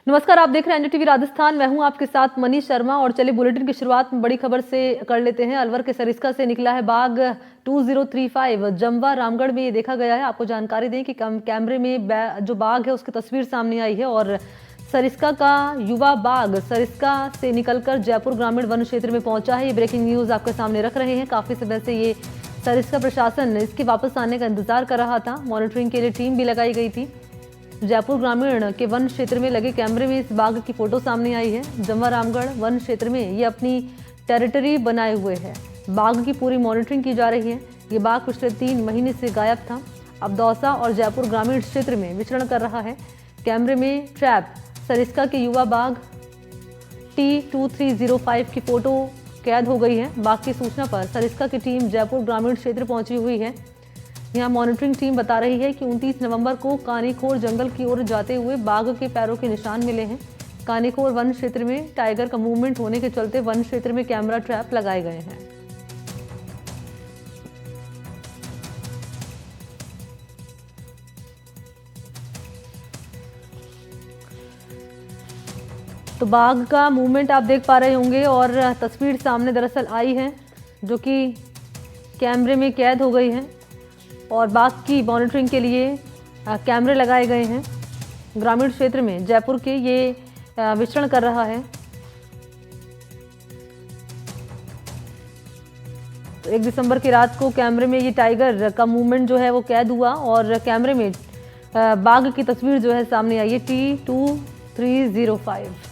नमस्कार, आप देख रहे हैं एनडीटीवी राजस्थान। मैं हूं आपके साथ मनीष शर्मा। और चलिए बुलेटिन की शुरुआत में बड़ी खबर से कर लेते हैं। अलवर के सरिस्का से निकला है बाघ 2035 जमवा रामगढ़ में ये देखा गया है। आपको जानकारी दें कि कैमरे में जो बाघ है उसकी तस्वीर सामने आई है और सरिस्का का युवा बाघ सरिस्का से निकलकर जयपुर ग्रामीण वन क्षेत्र में पहुंचा है। ये ब्रेकिंग न्यूज आपके सामने रख रहे हैं। काफी समय से ये सरिस्का प्रशासन इसके वापस आने का इंतजार कर रहा था। मॉनिटरिंग के लिए टीम भी लगाई गई थी। जयपुर ग्रामीण के वन क्षेत्र में लगे कैमरे में इस बाघ की फोटो सामने आई है। जमवा रामगढ़ वन क्षेत्र में ये अपनी टेरिटरी बनाए हुए है। बाघ की पूरी मॉनिटरिंग की जा रही है। ये बाघ पिछले 3 महीने से गायब था। अब दौसा और जयपुर ग्रामीण क्षेत्र में विचरण कर रहा है। कैमरे में ट्रैप सरिस्का के युवा बाघ T2305 की फोटो कैद हो गई है। बाघ की सूचना पर सरिस्का की टीम जयपुर ग्रामीण क्षेत्र पहुंची हुई है। यहाँ मॉनिटरिंग टीम बता रही है कि 29 नवंबर को कानीखोर जंगल की ओर जाते हुए बाघ के पैरों के निशान मिले हैं। कानीखोर वन क्षेत्र में टाइगर का मूवमेंट होने के चलते वन क्षेत्र में कैमरा ट्रैप लगाए गए हैं। तो बाघ का मूवमेंट आप देख पा रहे होंगे और तस्वीर सामने दरअसल आई है जो कि कैमरे में कैद हो गई है। और बाघ की मॉनिटरिंग के लिए कैमरे लगाए गए हैं। ग्रामीण क्षेत्र में जयपुर के ये विचरण कर रहा है। तो 1 दिसंबर की रात को कैमरे में ये टाइगर का मूवमेंट जो है वो कैद हुआ और कैमरे में बाघ की तस्वीर जो है सामने आई है T2305।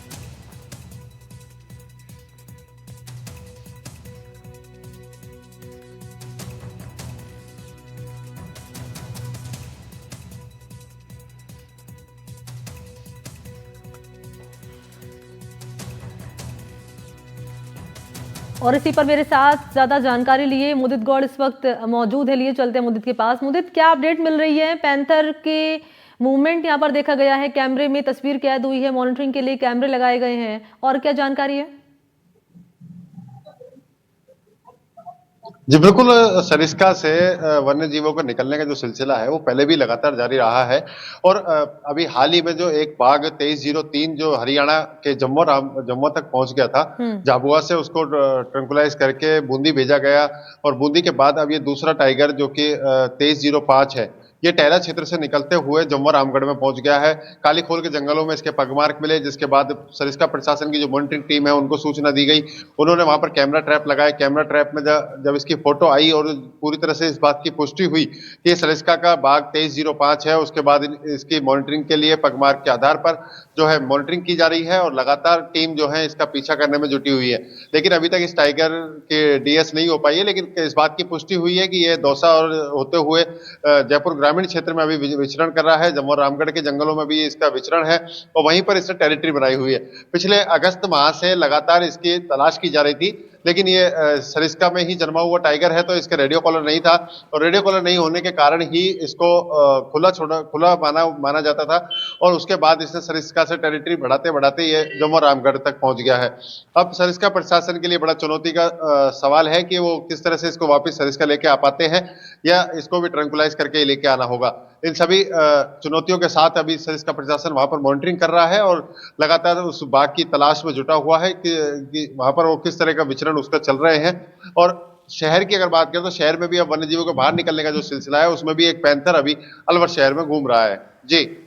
और इसी पर मेरे साथ ज्यादा जानकारी लिए मुदित गौड़ इस वक्त मौजूद है। लिए चलते हैं मुदित के पास। मुदित, क्या अपडेट मिल रही है? पैंथर के मूवमेंट यहां पर देखा गया है, कैमरे में तस्वीर कैद हुई है, मॉनिटरिंग के लिए कैमरे लगाए गए हैं, और क्या जानकारी है? जी बिल्कुल। सरिस्का से वन्य जीवों का निकलने का जो सिलसिला है वो पहले भी लगातार जारी रहा है। और अभी हाल ही में जो एक बाघ 2303 जो हरियाणा के जम्मू तक पहुंच गया था, झाबुआ से उसको ट्रंकुलाइज करके बूंदी भेजा गया। और बूंदी के बाद अब ये दूसरा टाइगर जो कि 2305 है, ये टहला क्षेत्र से निकलते हुए जम्मू रामगढ़ में पहुंच गया है। कालीखोल के जंगलों में इसके पगमार्क मिले, जिसके बाद सरिस्का प्रशासन की जो मॉनिटरिंग टीम है उनको सूचना दी गई। उन्होंने वहां पर कैमरा ट्रैप लगाए। कैमरा ट्रैप में जब इसकी फोटो आई और पूरी तरह से इस बात की पुष्टि हुई कि ये सरिस्का का बाघ 2305 है, उसके बाद इसकी मॉनिटरिंग के लिए पगमार्क के आधार पर जो है मॉनिटरिंग की जा रही है और लगातार टीम जो है इसका पीछा करने में जुटी हुई है। लेकिन अभी तक इस टाइगर के डीएस नहीं हो पाई है। लेकिन इस बात की पुष्टि हुई है कि ये दौसा और होते हुए जयपुर ग्रामीण क्षेत्र में अभी विचरण कर रहा है। जम्मू रामगढ़ के जंगलों में भी इसका विचरण है और वहीं पर इसने टेरिटरी बनाई हुई है। पिछले अगस्त माह से लगातार इसकी तलाश की जा रही थी, लेकिन ये सरिस्का में ही जन्मा हुआ टाइगर है तो इसके रेडियो कॉलर नहीं था। और रेडियो कॉलर नहीं होने के कारण ही इसको खुला माना जाता था। और उसके बाद इसने सरिस्का से टेरिटरी बढ़ाते बढ़ाते ये जम्मू रामगढ़ तक पहुंच गया है। अब सरिस्का प्रशासन के लिए बड़ा चुनौती का सवाल है कि वो किस तरह से इसको वापस सरिस्का लेके आ पाते हैं या इसको भी ट्रंकुलाइज करके लेके आना होगा। इन सभी चुनौतियों के साथ अभी सरिस्का प्रशासन वहां पर मॉनिटरिंग कर रहा है और लगातार उस बाघ की तलाश में जुटा हुआ है कि वहां पर वो किस तरह का विचरण उसका चल रहे हैं। और शहर की अगर बात करें तो शहर में भी अब वन्य जीवों के बाहर निकलने का जो सिलसिला है उसमें भी एक पैंथर अभी अलवर शहर में घूम रहा है। जी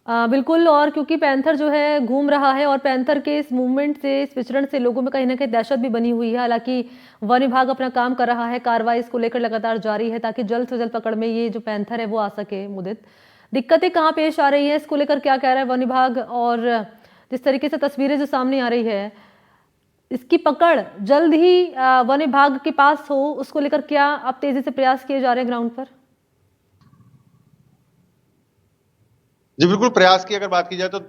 बिल्कुल। और क्योंकि पैंथर जो है घूम रहा है और पैंथर के इस मूवमेंट से, इस विचरण से लोगों में कहीं ना कहीं दहशत भी बनी हुई है। हालांकि वन विभाग अपना काम कर रहा है, कार्रवाई इसको लेकर लगातार जारी है ताकि जल्द से जल्द पकड़ में ये जो पैंथर है वो आ सके। मुदित, दिक्कतें कहाँ पेश आ रही है, इसको लेकर क्या कह रहा है वन विभाग? और जिस तरीके से तस्वीरें जो सामने आ रही है, इसकी पकड़ जल्द ही वन विभाग के पास हो, उसको लेकर क्या अब तेजी से प्रयास किए जा रहे हैं ग्राउंड पर? जी बिल्कुल। प्रयास की अगर बात की जाए तो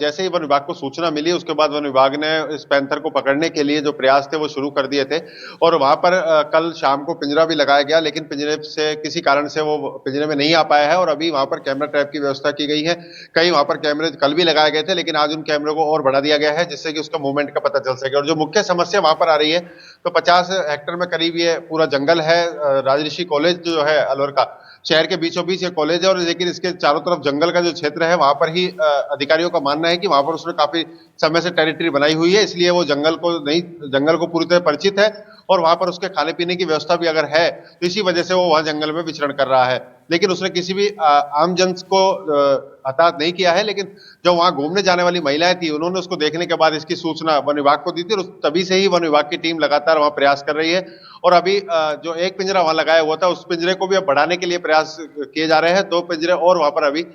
जैसे ही वन विभाग को सूचना मिली उसके बाद वन विभाग ने इस पैंथर को पकड़ने के लिए जो प्रयास थे वो शुरू कर दिए थे। और वहां पर कल शाम को पिंजरा भी लगाया गया, लेकिन पिंजरे से किसी कारण से वो पिंजरे में नहीं आ पाया है। और अभी वहां पर कैमरा ट्रैप की व्यवस्था की गई है। कई वहां पर कैमरे कल भी लगाए गए थे, लेकिन आज उन कैमरों को और बढ़ा दिया गया है जिससे कि उसका मूवमेंट का पता चल सके। और जो मुख्य समस्या वहां पर आ रही है, तो 50 हेक्टेयर में करीब ये पूरा जंगल है। राजऋषि कॉलेज जो है अलवर का, शहर के बीचों बीच ये कॉलेज है, और लेकिन इसके चारों तरफ जंगल का जो क्षेत्र है वहां पर ही अधिकारियों का मानना है कि वहां पर उसने काफी समय से टेरिटरी बनाई हुई है, इसलिए वो जंगल को पूरी तरह परिचित है, और वहां पर उसके खाने पीने की व्यवस्था भी अगर है तो इसी वजह से वो वहां जंगल में विचरण कर रहा है। लेकिन उसने किसी भी आम जन को हताहत नहीं किया है, लेकिन जो वहां घूमने जाने वाली महिलाएं थी उन्होंने उसको देखने के बाद इसकी सूचना वन विभाग को दी थी, और तभी से ही वन विभाग की टीम लगातार वहां प्रयास कर रही है। और अभी जो एक पिंजरा वहां लगाया हुआ था उस पिंजरे को भी अब बढ़ाने के लिए प्रयास किए जा रहे हैं। 2 पिंजरे और वहां पर अभी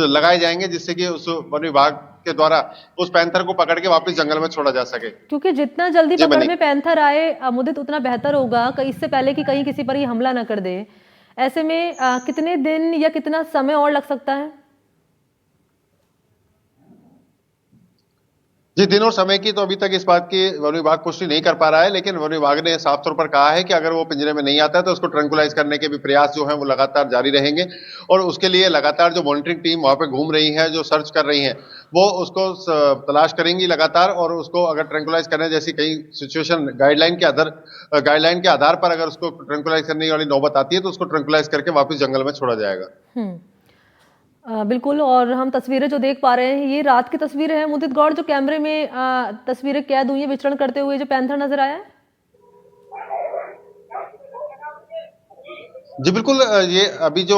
लगाए जाएंगे, जिससे कि उस वन विभाग के द्वारा उस पैंथर को पकड़ के वापस जंगल में छोड़ा जा सके। क्योंकि जितना जल्दी जी पकड़ मनी। में पैंथर आए मुदित, उतना बेहतर होगा, कहीं इससे पहले कि कहीं किसी पर ही हमला ना कर दे। ऐसे में कितने दिन या कितना समय और लग सकता है? जी, दिन और समय की तो अभी तक इस बात की वन विभाग पुष्टि नहीं कर पा रहा है, लेकिन वन विभाग ने साफ तौर पर कहा है कि अगर वो पिंजरे में नहीं आता है तो उसको ट्रैंकुलाइज करने के भी प्रयास जो हैं वो लगातार जारी रहेंगे, और उसके लिए लगातार जो मॉनिटरिंग टीम वहां पे घूम रही है, जो सर्च कर रही है, वो उसको तलाश करेंगी लगातार, और उसको अगर ट्रैंकुलाइज करने जैसी कई सिचुएशन गाइडलाइन के आधार पर अगर उसको ट्रैंकुलाइज करने वाली नौबत आती है तो उसको ट्रैंकुलाइज करके वापस जंगल में छोड़ा जाएगा। बिल्कुल। और हम तस्वीरें जो देख पा रहे हैं ये रात की तस्वीरें हैं मुदित गौड़, जो कैमरे में तस्वीरें कैद हुई है विचरण करते हुए जो पैंथर नजर आया है। जी बिल्कुल, ये अभी जो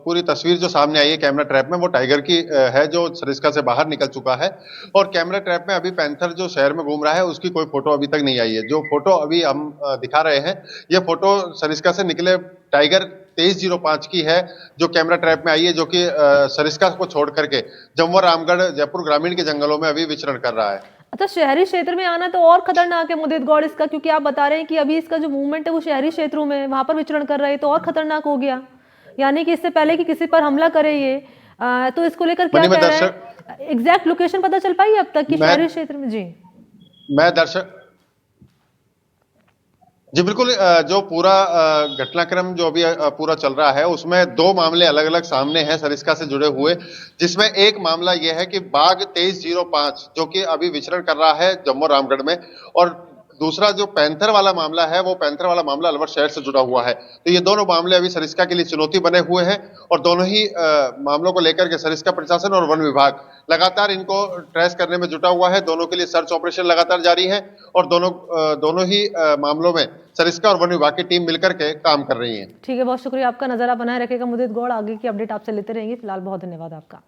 पूरी तस्वीर जो सामने आई है कैमरा ट्रैप में, वो टाइगर की है जो सरिस्का से बाहर निकल चुका है, और कैमरा ट्रैप में अभी पैंथर जो शहर में घूम रहा है उसकी कोई फोटो अभी तक नहीं आई है। जो फोटो अभी हम दिखा रहे हैं, ये फोटो सरिस्का से निकले टाइगर 2305 की है, जो कैमरा ट्रैप में आई है, जो कि सरिस्का को छोड़ करके जम्मू रामगढ़ जयपुर ग्रामीण के जंगलों में अभी विचरण कर रहा है। अच्छा, शहरी क्षेत्र में आना तो और खतरनाक है मुदित गौड़ इसका, क्योंकि आप बता रहे हैं कि अभी इसका जो मूवमेंट है वो शहरी क्षेत्रों में, वहां पर विचरण कर रहे हैं, तो और खतरनाक हो गया। यानी कि इससे पहले कि किसी पर हमला करे ये, तो इसको लेकर क्या मनी में कह रहे दर्शक हैं? एग्जैक्ट लोकेशन पता चल पाई अब तक कि मैं शहरी क्षेत्र में? जी मैं दर्शक जी बिल्कुल, जो पूरा घटनाक्रम जो अभी पूरा चल रहा है उसमें 2 मामले अलग-अलग सामने हैं सरिस्का से जुड़े हुए, जिसमें एक मामला यह है कि बाघ 2305 जो कि अभी विचरण कर रहा है जम्मू रामगढ़ में, और दूसरा जो पैंथर वाला मामला है वो पैंथर वाला मामला अलवर शहर से जुड़ा हुआ है। तो ये दोनों मामले अभी सरिस्का के लिए चुनौती बने हुए हैं, और दोनों ही मामलों को लेकर के सरिस्का प्रशासन और वन विभाग लगातार इनको ट्रेस करने में जुटा हुआ है। दोनों के लिए सर्च ऑपरेशन लगातार जारी है, और दोनों ही मामलों में सरिस्का और वन विभाग की टीम मिलकर के काम कर रही है। ठीक है, बहुत शुक्रिया आपका। नजरा बनाए रखेगा मुदित गौड़, आगे की अपडेट आपसे लेते रहेंगे। फिलहाल बहुत धन्यवाद आपका।